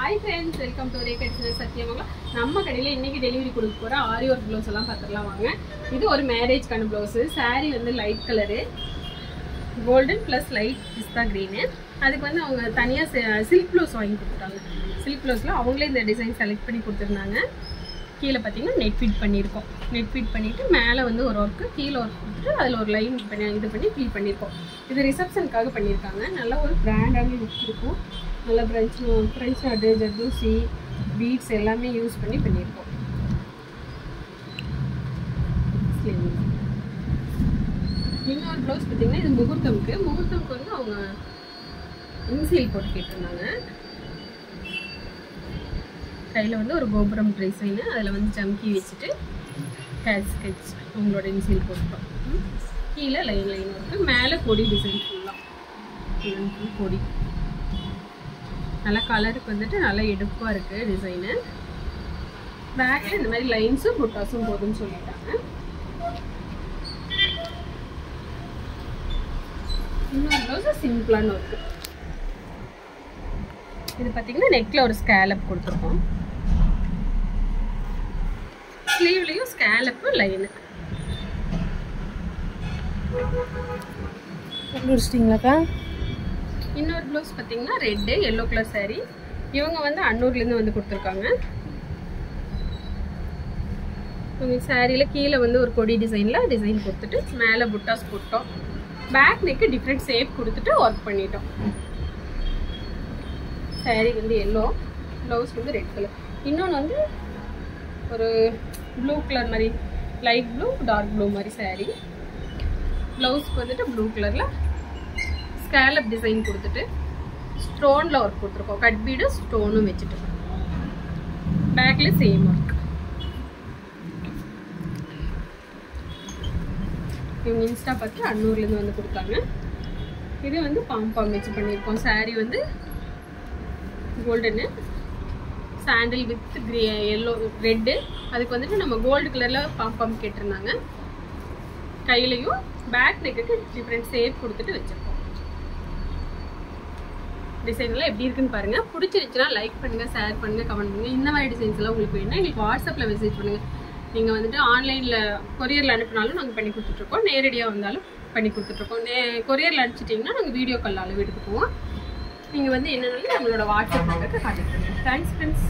Hi friends, welcome to Reka Designs Satyamangala. நம்ம கடையில இன்னைக்கு டெலிவரி கொடுக்க போற ஆரி ஒர்க் ப்ளவுஸ் எல்லாம் பார்த்துடலாம் வாங்க. இது ஒரு மேரேஜ் கான ப்ளவுஸ். saree வந்து light colour golden plus light pista green. அதுக்கு வந்து அவங்க தனியா silk ப்ளவுஸ் வாங்கி கொடுத்தாங்க. silk ப்ளவுஸ்ல அவங்களே இந்த டிசைன் செலக்ட் பண்ணி கொடுத்திருந்தாங்க. கீழ பாத்தீங்கன்னா நெட் ஃபிட் பண்ணிருக்கோம். நெட் ஃபிட் பண்ணிட்டு மேலே வந்து ஒரு ஒர்க் கீழ ஒர்க் கொடுத்து அதுல ஒரு லைன் பண்ணி இது பண்ணி ஃபில் பண்ணிருக்கோம். இது ரிசப்ஷனுக்காக பண்ணிருக்காங்க. நல்ல ஒரு பிராண்டான லுக் இருக்கும். நல்ல ஃப்ரெஞ்ச் நாட் ஜர்தோசி பீட்ஸ் எல்லாமே யூஸ் பண்ணி பண்ணிருக்கோம். இன்னொரு ப்ளவுஸ் பார்த்தீங்கன்னா இது முகூர்த்தம்க்கு வந்து அவங்க இன்சியல் போட்டு கேட்டிருந்தாங்க. கையில் வந்து ஒரு கோபுரம் டிசைனு அதில் வந்து ஜம்கி வச்சுட்டு ஹேர் ஸ்கெட்ச் உங்களோட இன்சியல் போட்டோம். கீழே லைன் இருக்குது. மேலே கொடி டிசைன் ஃபுல்லாக கொடி நல்லா கலருக்கு வந்துட்டு நல்லா எடுப்பாக இருக்குது டிசைனு. பேக்கில் இந்த மாதிரி லைன்ஸும் புட்டாஸும் போதும்னு சொல்லிட்டாங்க. இன்னொரு ப்ளவுஸ் சிம்பிளான ஒர்க்கு. இது பார்த்தீங்கன்னா நெக்கில் ஒரு ஸ்கேலப் கொடுத்துருக்கோம். ஸ்லீவ்லேயும் ஸ்கேலப்பு லைனு முடிச்சிட்டிங்களாக்கா. இன்னொரு ப்ளவுஸ் பார்த்தீங்கன்னா ரெட்டு எல்லோ கலர் சாரீ. இவங்க வந்து அன்னூர்லேருந்து வந்து கொடுத்துருக்காங்க. சாரியில் கீழே வந்து ஒரு கொடி டிசைனில் டிசைன் கொடுத்துட்டு மேலே புட்டாஸ் போட்டோம். பேக் நெக்கு டிஃப்ரெண்ட் ஷேப் கொடுத்துட்டு ஒர்க் பண்ணிட்டோம். சாரீ வந்து எல்லோ, ப்ளவுஸ் வந்து ரெட் கலர். இன்னொன்று வந்து ஒரு ப்ளூ கலர் மாதிரி லைட் ப்ளூ டார்க் ப்ளூ மாதிரி சாரீ. ப்ளவுஸ்க்கு வந்துட்டு ப்ளூ கலரில் ஸ்கேலப் டிசைன் கொடுத்துட்டு ஸ்டோனில் ஒர்க் கொடுத்துருக்கோம். கட் பீடு ஸ்டோனும் வச்சுட்டு பேக்கில் சேம் ஒர்க். இவங்க இன்ஸ்டா பார்த்து அன்னூர்லேருந்து வந்து கொடுத்தாங்க. இது வந்து பாம்பாம் வச்சு பண்ணியிருக்கோம். சாரீ வந்து golden sandal with yellow red. அதுக்கு வந்துட்டு நம்ம கோல்டு கலரில் பாம்பாம் கேட்டிருந்தாங்க. கையிலையும் பேக் நெக்குக்கு டிஃப்ரெண்ட் ஷேப் கொடுத்துட்டு வச்சுருக்கோம். டிசைன்லாம் எப்படி இருக்குன்னு பாருங்க. பிடிச்சிருச்சுன்னா லைக் பண்ணுங்க, ஷேர் பண்ணுங்க, கமெண்ட் பண்ணுங்க. இந்த மாதிரி டிசைன்ஸ் எல்லாம் உங்களுக்கு வேணும்னா எங்களுக்கு வாட்ஸ்அப்பில் மெசேஜ் பண்ணுங்க. நீங்கள் வந்துட்டு ஆன்லைனில் கொரியரில் அனுப்பினாலும் நாங்கள் பண்ணி கொடுத்துட்ருக்கோம். நேரடியாக வந்தாலும் பண்ணி கொடுத்துட்ருக்கோம். கொரியரில் அனுப்பிச்சிட்டிங்கன்னா நாங்கள் வீடியோ கால் அளவு எடுத்துக்குவோம். நீங்கள் வந்து என்னென்னாலும் நம்மளோட வாட்ஸ்அப் நம்பருக்கு கான்டாக்ட் பண்ணுங்கள். Thanks friends.